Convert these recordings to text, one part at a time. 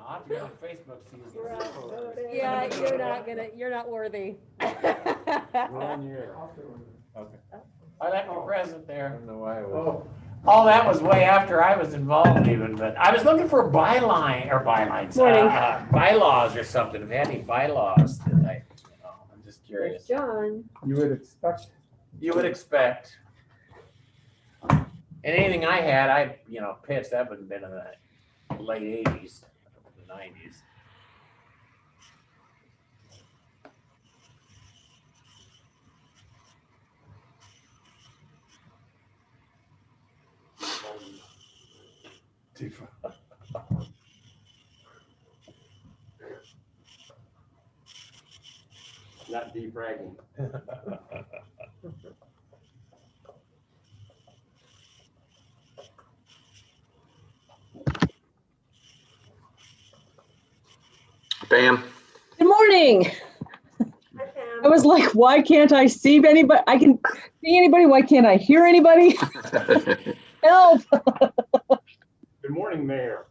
I'll have to go on Facebook season. Yeah, you're not worthy. One year. Okay. I left a present I there. don't know why I was. Oh, that was way after I was involved even, but I was looking for bylines, Morning. bylaws or something. If they had any bylaws that I'm just curious. John. You would expect. You would expect. And anything I had, I pitched. That would have been in the late 80s, the 90s. Not defragging. Bam. Good morning. I was like, why can't I see anybody? I can see anybody. Why can't I hear anybody? Help. Good morning, Mayor.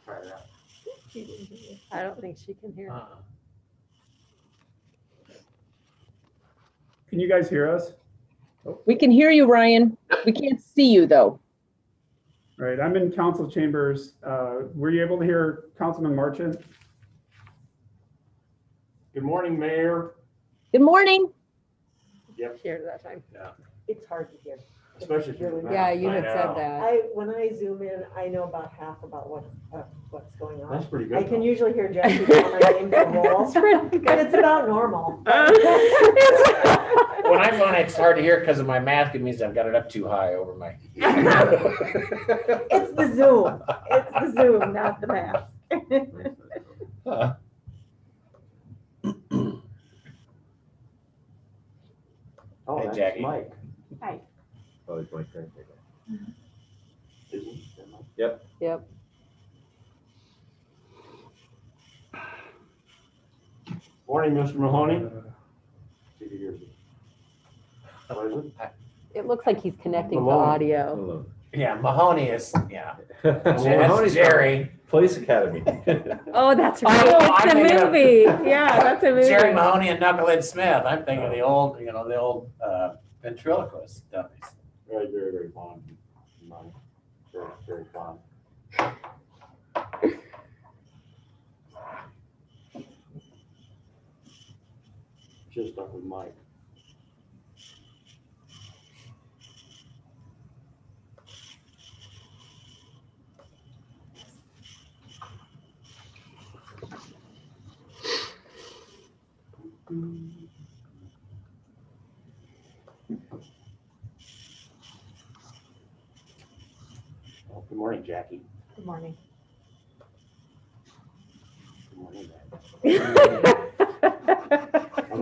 Try that. I don't think she can hear. Can you guys hear us? We can hear you, Ryan. We can't see you, though. All right, I'm in council chambers. Were you able to hear Councilman Marchant? Good morning, Mayor. Good morning. Shared that time. It's hard to hear. Especially if you're. Yeah, you had I said know. that. When I zoom in, I know about half about what's going on. That's pretty good. I can usually hear Jesse call my name from walls, but it's about normal. When I'm on, it's hard to hear because of my mask. It means I've got it up too high over my. It's the Zoom. It's the Zoom, not the mask. Oh, Hey, that's Jackie. Mike. Hi. Oh, it's Mike right there. Is he? Is that Mike? Yep. Morning, Mr. Mahoney. See if he hears it. What is it? It looks like he's connecting to Malone. audio. Yeah, Mahoney is, yeah. Mahoney's That's Jerry. Police Academy. Oh, that's Oh, right. I'm It's thinking a of- movie. Yeah, that's a movie. Jerry Mahoney and Knucklehead Smith. I'm thinking of the old ventriloquist dummies. Very, very, very fond. of Mike. Very, very fond. Just stuck with Mike. Well, good morning, Jackie. Good morning. Good morning, Dad. You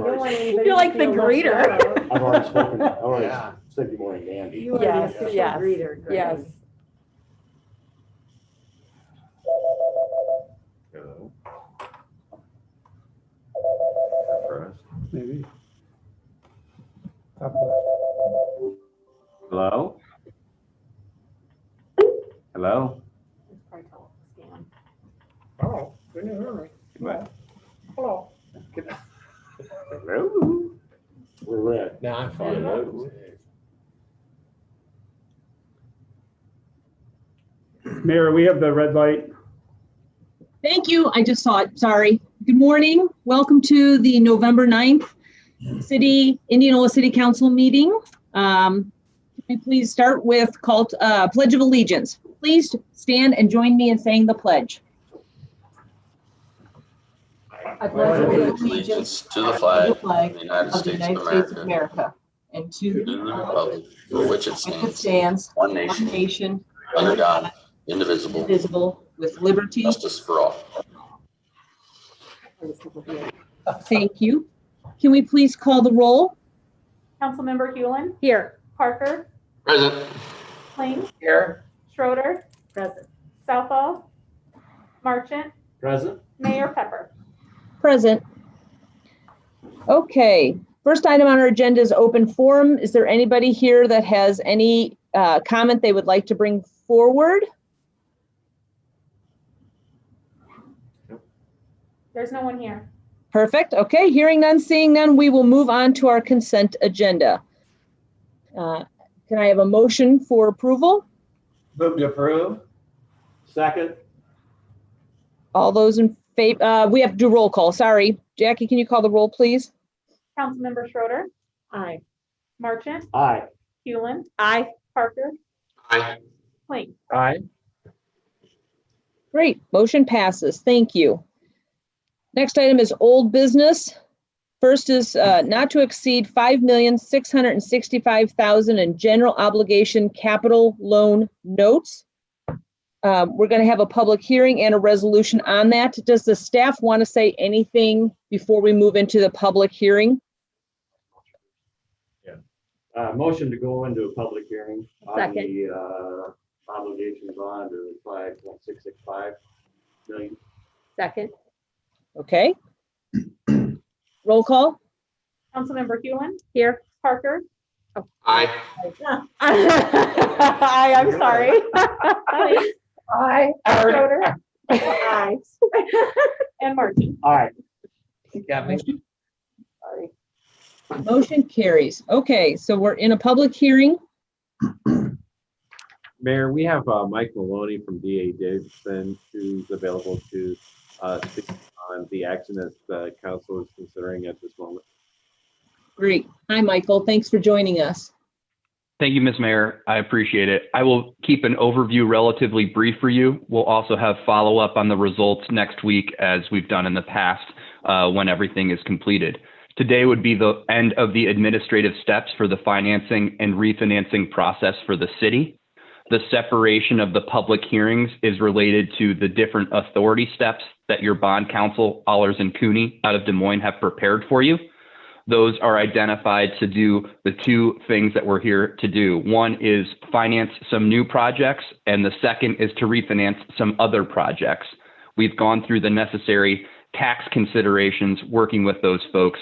don't want anybody You're like to the feel left greeter. out. I've already spoken, I've already Yeah. said good morning, Andy. You are the Yes, official yes, greeter, Greg. yes. Hello. First. Maybe. Top left. Hello? Hello? It's probably scan. Oh, can you hear me? What? Hello. Hello? We're red. No, I'm fine. Hello. Mayor, we have the red light. Thank you. I just saw it. Sorry. Good morning. Welcome to the November 9th Indianola City Council meeting. Can we please start with Pledge of Allegiance? Please stand and join me in saying the pledge. I pledge Allegiance to the flag of the United States of America and to the republic for which it stands, stands one one nation, nation, under God, indivisible, indivisible, with liberty. justice for all. Thank you. Can we please call the roll? Councilmember Hewlin, Here. Parker, Present. Kling, Here. Schroeder, Present. Southall, Marchant, Present? Mayor Pepper. Present. Okay, first item on our agenda is open forum. Is there anybody here that has any comment they would like to bring forward? There's no one here. Perfect. Okay, hearing none, seeing none, we will move on to our consent agenda. Can I have a motion for approval? Move to approve. Second. All those in favor, we have to do roll call. Sorry. Jackie, can you call the roll, please? Councilmember Schroeder, Aye. Marchant, Aye. Hewlin, Aye. Parker, Aye. Kling. Aye. Great, motion passes. Thank you. Next item is old business. First is not to exceed $5,665,000 in general obligation capital loan notes. We're going to have a public hearing and a resolution on that. Does the staff want to say anything before we move into the public hearing? Motion to go into a public hearing on Second. the obligation bond of $5.665 million. Second. Okay. Roll call. Councilmember Hewlin, Here. Parker, Aye. Aye, I'm sorry. Kling, Aye. Schroeder, Aye. and Marchant. All right. Got me. Sorry. Motion carries. Okay, so we're in a public hearing. Mayor, we have Mike Maloney from DA Davidson who's available to speak on the action that the council is considering at this moment. Great. Hi, Michael. Thanks for joining us. Thank you, Ms. Mayor. I appreciate it. I will keep an overview relatively brief for you. We'll also have follow-up on the results next week, as we've done in the past, when everything is completed. Today would be the end of the administrative steps for the financing and refinancing process for the city. The separation of the public hearings is related to the different authority steps that your bond counsel, Allers and Cooney, out of Des Moines have prepared for you. Those are identified to do the two things that we're here to do. One is finance some new projects, and the second is to refinance some other projects. We've gone through the necessary tax considerations working with those folks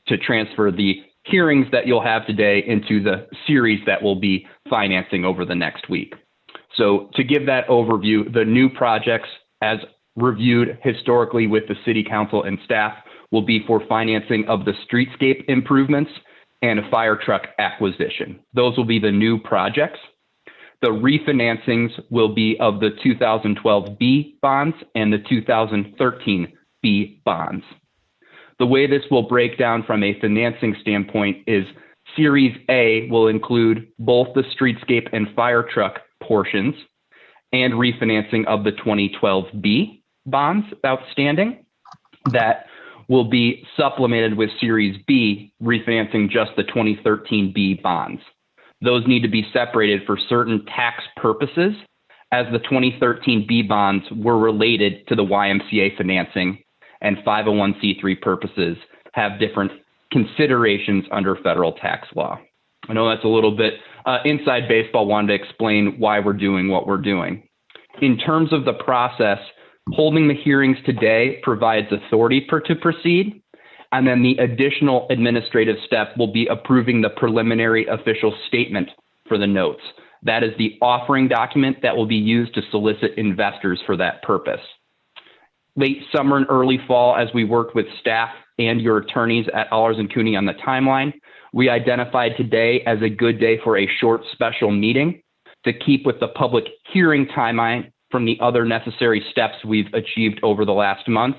to transfer the hearings that you'll have today into the series that we'll be financing over the next week. So to give that overview, the new projects, as reviewed historically with the city council and staff, will be for financing of the streetscape improvements and a fire truck acquisition. Those will be the new projects. The refinancings will be of the 2012 B bonds and the 2013 B bonds. The way this will break down from a financing standpoint is Series A will include both the streetscape and fire truck portions and refinancing of the 2012 B bonds outstanding. That will be supplemented with Series B, refinancing just the 2013 B bonds. Those need to be separated for certain tax purposes, as the 2013 B bonds were related to the YMCA financing, and 501c3 purposes have different considerations under federal tax law. I know that's a little bit inside baseball. Wanted to explain why we're doing what we're doing. In terms of the process, holding the hearings today provides authority to proceed, and then the additional administrative step will be approving the preliminary official statement for the notes. That is the offering document that will be used to solicit investors for that purpose. Late summer and early fall, as we worked with staff and your attorneys at Allers and Cooney on the timeline, we identified today as a good day for a short special meeting to keep with the public hearing timeline from the other necessary steps we've achieved over the last month,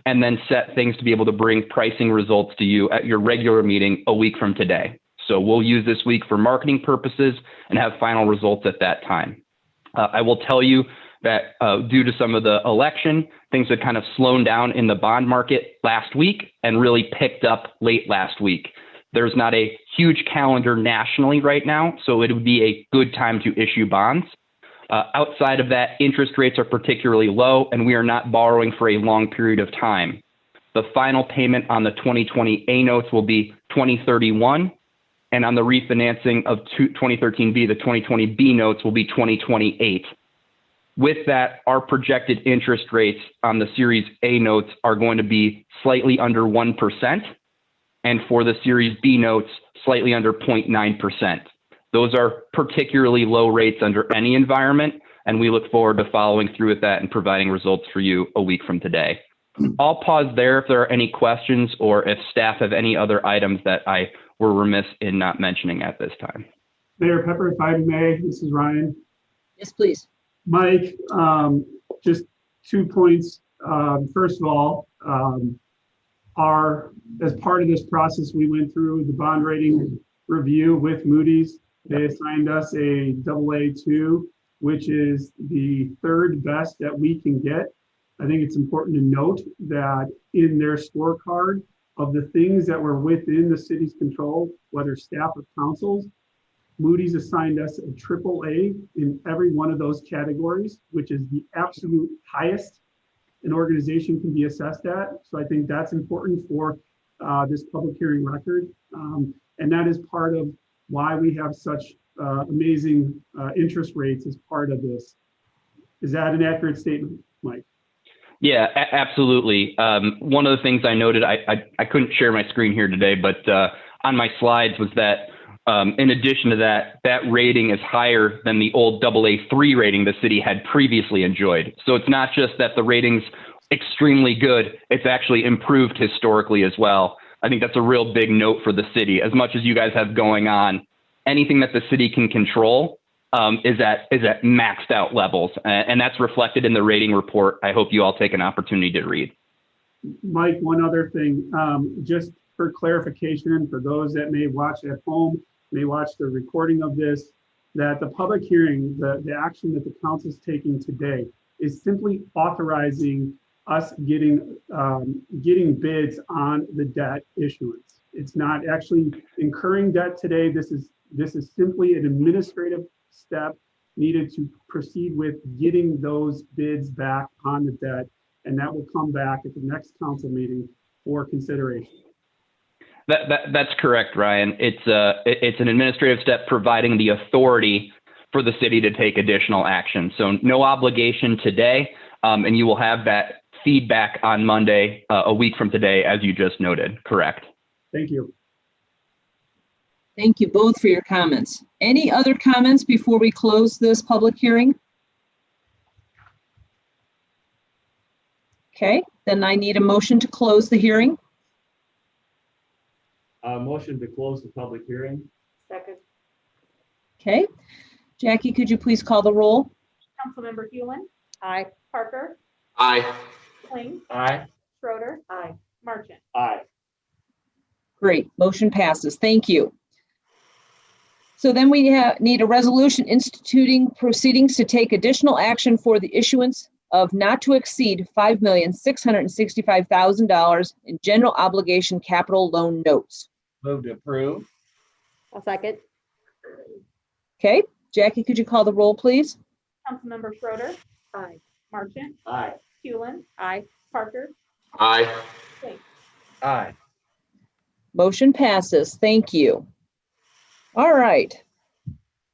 and then set things to be able to bring pricing results to you at your regular meeting a week from today. So we'll use this week for marketing purposes and have final results at that time. I will tell you that due to some of the election, things had kind of slowed down in the bond market last week and really picked up late last week. There's not a huge calendar nationally right now, so it would be a good time to issue bonds. Outside of that, interest rates are particularly low, and we are not borrowing for a long period of time. The final payment on the 2020 A notes will be 2031, and on the refinancing of 2013B, the 2020 B notes will be 2028. With that, our projected interest rates on the Series A notes are going to be slightly under 1%, and for the Series B notes, slightly under 0.9%. Those are particularly low rates under any environment, and we look forward to following through with that and providing results for you a week from today. I'll pause there if there are any questions or if staff have any other items that I were remiss in not mentioning at this time. Mayor Pepper, if I may, this is Ryan. Yes, please. Mike, just 2 points. First of all, as part of this process, we went through the bond rating review with Moody's. They assigned us a AA2, which is the third best that we can get. I think it's important to note that in their scorecard of the things that were within the city's control, whether staff or councils, Moody's assigned us a AAA in every one of those categories, which is the absolute highest an organization can be assessed at. So I think that's important for this public hearing record. And that is part of why we have such amazing interest rates as part of this. Is that an accurate statement, Mike? Yeah, absolutely. One of the things I noted, I couldn't share my screen here today, but on my slides was that in addition to that, that rating is higher than the old AA3 rating the city had previously enjoyed. So it's not just that the rating's extremely good, it's actually improved historically as well. I think that's a real big note for the city. As much as you guys have going on, anything that the city can control is at maxed out levels. And that's reflected in the rating report. I hope you all take an opportunity to read. Mike, one other thing, just for clarification, for those that may watch at home, may watch the recording of this, that the public hearing, the action that the council is taking today is simply authorizing us getting bids on the debt issuance. It's not actually incurring debt today. This is simply an administrative step needed to proceed with getting those bids back on the debt, and that will come back at the next council meeting for consideration. That's correct, Ryan. It's an administrative step providing the authority for the city to take additional action. So no obligation today, and you will have that feedback on Monday, a week from today, as you just noted. Correct. Thank you. Thank you both for your comments. Any other comments before we close this public hearing? Okay, then I need a motion to close the hearing. Motion to close the public hearing. Second. Okay, Jackie, could you please call the roll? Councilmember Hewlin, Aye. Parker, Aye. Kling, Aye. Schroeder, Aye. Marchant. Aye. Great, motion passes. Thank you. So then we need a resolution instituting proceedings to take additional action for the issuance of not to exceed $5,665,000 in general obligation capital loan notes. Move to approve. I'll second. Okay, Jackie, could you call the roll, please? Councilmember Schroeder, Aye. Marchant, Aye. Hewlin, Aye. Parker, Aye. Kling. Aye. Motion passes. Thank you. All right.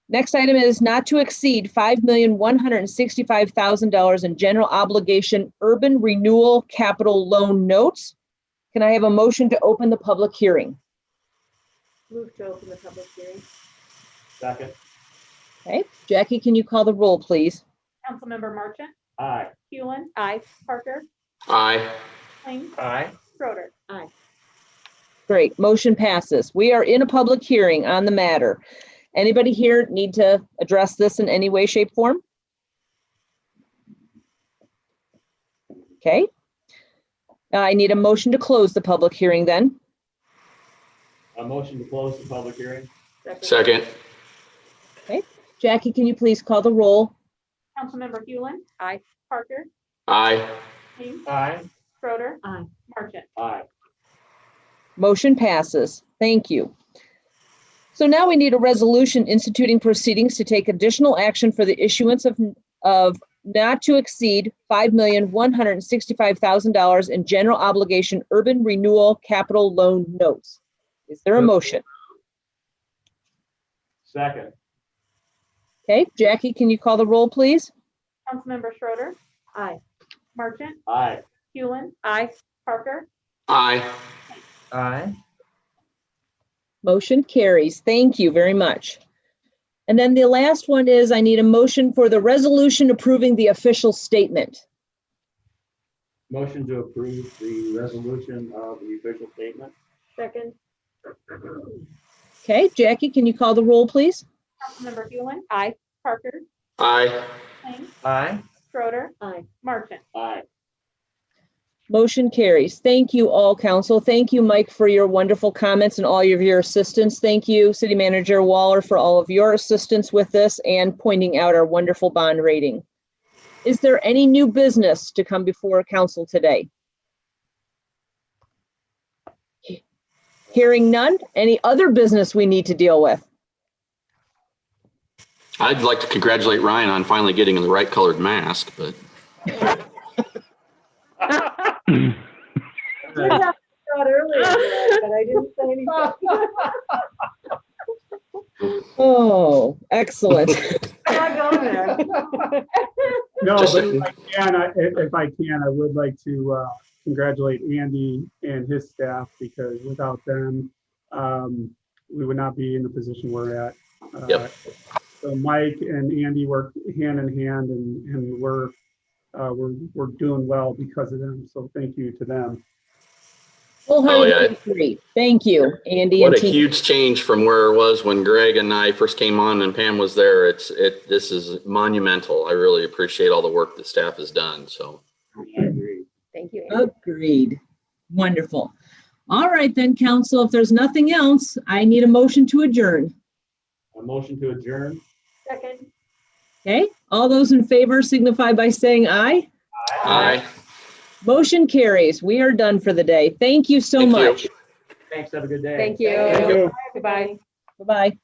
Next item is not to exceed $5,165,000 in general obligation urban renewal capital loan notes. Can I have a motion to open the public hearing? Move to open the public hearing. Second. Okay, Jackie, can you call the roll, please? Councilmember Marchant, Aye. Hewlin, Aye. Parker, Aye. Kling, Aye. Schroeder. Great, motion passes. We are in a public hearing on the matter. Anybody here need to address this in any way, shape, form? Okay. I need a motion to close the public hearing then. A motion to close the public hearing. Second. Jackie, can you please call the roll? Councilmember Hewlin. Aye. Parker, Aye. Kling, Aye. Schroeder, Aye. Marchant. Aye. Motion passes. Thank you. So now we need a resolution instituting proceedings to take additional action for the issuance of not to exceed $5,165,000 in general obligation urban renewal capital loan notes. Is there a motion? Second. Okay, Jackie, can you call the roll, please? Councilmember Schroeder, Aye. Marchant, Aye. Hewlin, Aye. Parker, Aye. Aye. Motion carries. Thank you very much. And then the last one is I need a motion for the resolution approving the official statement. Motion to approve the resolution of the official statement. Second. Okay, Jackie, can you call the roll, please? Councilmember Hewlin, Aye. Parker, Aye. Kane, Aye. Schroeder, Aye. Marchant. Aye. Motion carries. Thank you all, council. Thank you, Mike, for your wonderful comments and all of your assistance. Thank you, City Manager Waller, for all of your assistance with this and pointing out our wonderful bond rating. Is there any new business to come before council today? Hearing none, any other business we need to deal with? I'd like to congratulate Ryan on finally getting the right colored mask, but I did have thought earlier, but I didn't say anything. Oh, excellent. I'm not going there. No, Just- but if I can, I would like to congratulate Andy and his staff, because without them, we would not be in the position we're at. Yep. So Mike and Andy work hand in hand, and we're doing well because of them. So thank you to them. Wholeheartedly agree. Thank you, Andy and what a team. huge change from where it was when Greg and I first came on and Pam was there. This is monumental. I really appreciate all the work that staff has done. So I agree. Thank you, Andy. Agreed. Wonderful. All right then, council, if there's nothing else, I need a motion to adjourn. A motion to adjourn. Second. Okay, all those in favor signify by saying aye. aye. Motion carries. We are done for the day. Thank you so Thank you. much. Thanks. Have a good day. Thank you. Thank you. Goodbye. Bye-bye.